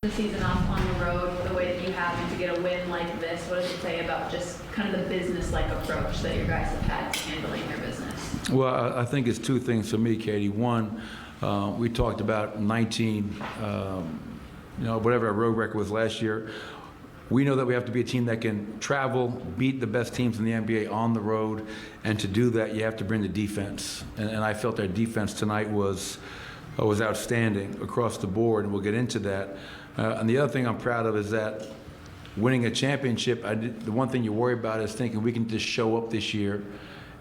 The season off on the road the way that you have and to get a win like this, what does it say about just kind of the business-like approach that your guys have had to handling their business? Well, I think it's two things for me, Katie. One, we talked about 19, whatever our road record was last year. We know that we have to be a team that can travel, beat the best teams in the NBA on the road, and to do that, you have to bring the defense. And I felt our defense tonight was outstanding across the board, and we'll get into that. And the other thing I'm proud of is that winning a championship, the one thing you worry about is thinking we can just show up this year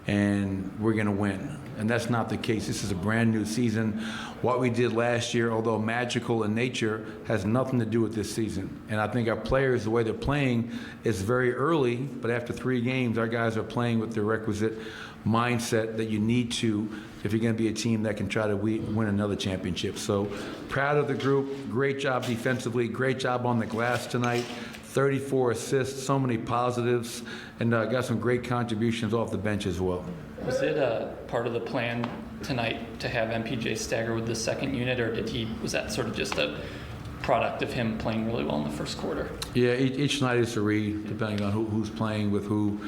and we're going to win. And that's not the case. This is a brand new season. What we did last year, although magical in nature, has nothing to do with this season. And I think our players, the way they're playing, is very early, but after 3 games, our guys are playing with the requisite mindset that you need to if you're going to be a team that can try to win another championship. So proud of the group. Great job defensively. Great job on the glass tonight. 34 assists, so many positives, and got some great contributions off the bench as well. Was it part of the plan tonight to have MPJ stagger with the second unit, or was that sort of just a product of him playing really well in the first quarter? Yeah, each night is a read, depending on who's playing with who.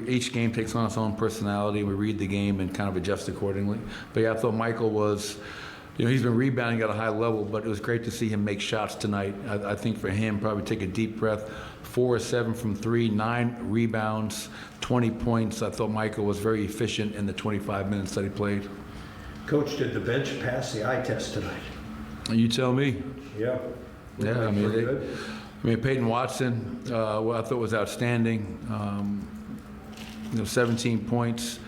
Each game takes on its own personality. We read the game and kind of adjust accordingly. But yeah, I thought Michael was, he's been rebounding at a high level, but it was great to see him make shots tonight. I think for him, probably take a deep breath. 4 or 7 from 3, 9 rebounds, 20 points. I thought Michael was very efficient in the 25 minutes that he played. Coach, did the bench pass the eye test tonight? You tell me. Yeah. Yeah, I mean, Peyton Watson, what I thought was outstanding. 17 points.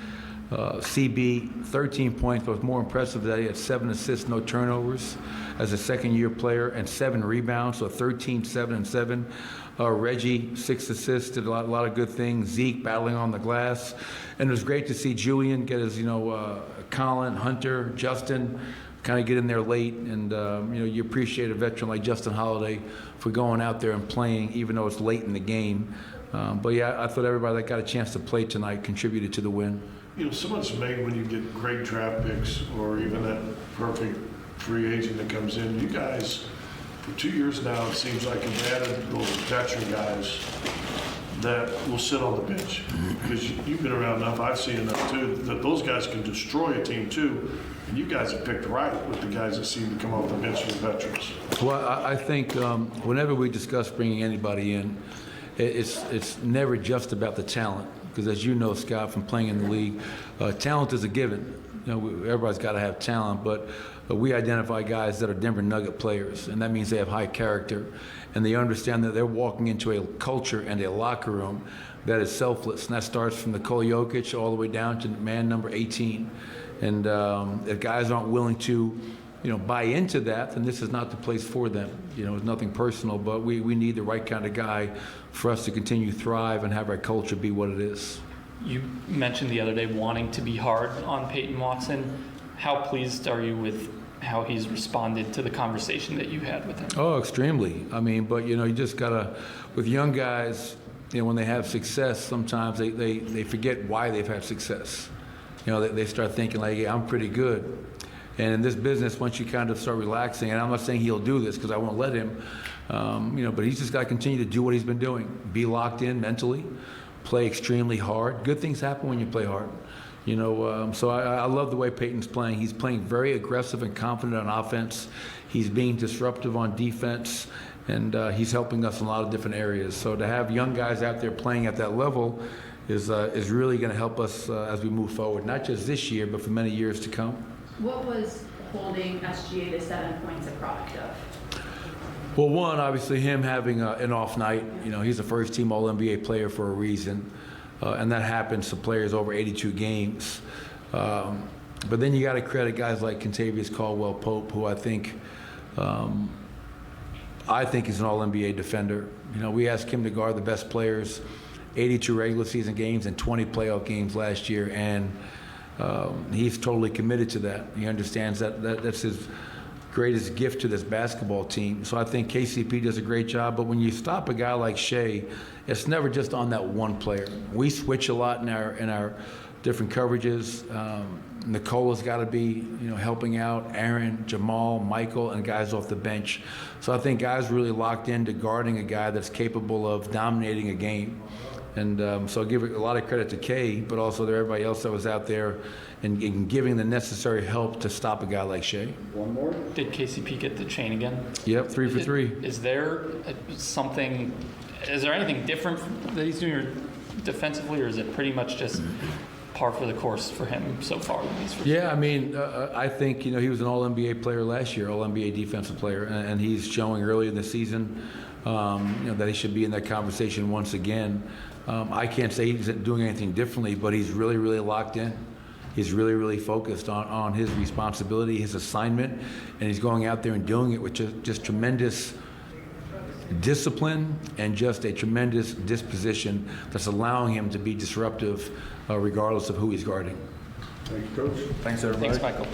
CB, 13 points, but was more impressive that he had 7 assists, no turnovers as a second-year player, and 7 rebounds, so 13, 7, and 7. Reggie, 6 assists, did a lot of good things. Zeke battling on the glass. And it was great to see Julian get his, Colin, Hunter, Justin, kind of get in there late. And, you appreciate a veteran like Justin Holiday for going out there and playing, even though it's late in the game. But, yeah, I thought everybody that got a chance to play tonight contributed to the win. So much made when you get great draft picks or even that perfect free agent that comes in. You guys, for 2 years now, it seems like you've added those veteran guys that will sit on the bench. Because you've been around enough, I've seen enough too, that those guys can destroy a team too. And you guys have picked right with the guys that seem to come off the bench as veterans. Well, I think whenever we discuss bringing anybody in, it's never just about the talent. Because as you know, Scott, from playing in the league, talent is a given. Everybody's got to have talent, but we identify guys that are Denver Nugget players, and that means they have high character, and they understand that they're walking into a culture and a locker room that is selfless, and that starts from Nikola Jokic all the way down to man number 18. And if guys aren't willing to, buy into that, then this is not the place for them. It's nothing personal, but we need the right kind of guy for us to continue to thrive and have our culture be what it is. You mentioned the other day wanting to be hard on Peyton Watson. How pleased are you with how he's responded to the conversation that you had with him? Oh, extremely. But you just gotta, with young guys, when they have success, sometimes they forget why they've had success. They start thinking like, yeah, I'm pretty good. And in this business, once you kind of start relaxing, and I'm not saying he'll do this because I won't let him, but he's just got to continue to do what he's been doing. Be locked in mentally, play extremely hard. Good things happen when you play hard. So I love the way Peyton's playing. He's playing very aggressive and confident on offense. He's being disruptive on defense, and he's helping us in a lot of different areas. So to have young guys out there playing at that level is really going to help us as we move forward, not just this year, but for many years to come. What was holding SGA to 7 points a product of? Well, one, obviously him having an off night. He's a first-team All-NBA player for a reason, and that happens to players over 82 games. But then you got to credit guys like Kentavious Caldwell-Pope, who I think is an All-NBA defender. We asked him to guard the best players, 82 regular season games and 20 playoff games last year, and he's totally committed to that. He understands that's his greatest gift to this basketball team. So I think KCP does a great job. But when you stop a guy like Shea, it's never just on that one player. We switch a lot in our different coverages. Nicola's got to be, helping out. Aaron, Jamal, Michael, and guys off the bench. So I think guys really locked into guarding a guy that's capable of dominating a game. And so I give a lot of credit to Kay, but also to everybody else that was out there and giving the necessary help to stop a guy like Shea. One more? Did KCP get the chain again? Yep, 3 for 3. Is there anything different that he's doing defensively, or is it pretty much just par for the course for him so far? Yeah, I mean, I think, he was an All-NBA player last year, All-NBA defensive player, and he's showing early in the season, that he should be in that conversation once again. I can't say he's doing anything differently, but he's really, really locked in. He's really, really focused on his responsibility, his assignment, and he's going out there and doing it with just tremendous discipline and just a tremendous disposition that's allowing him to be disruptive regardless of who he's guarding. Thank you, Coach. Thanks, everybody. Thanks, Michael.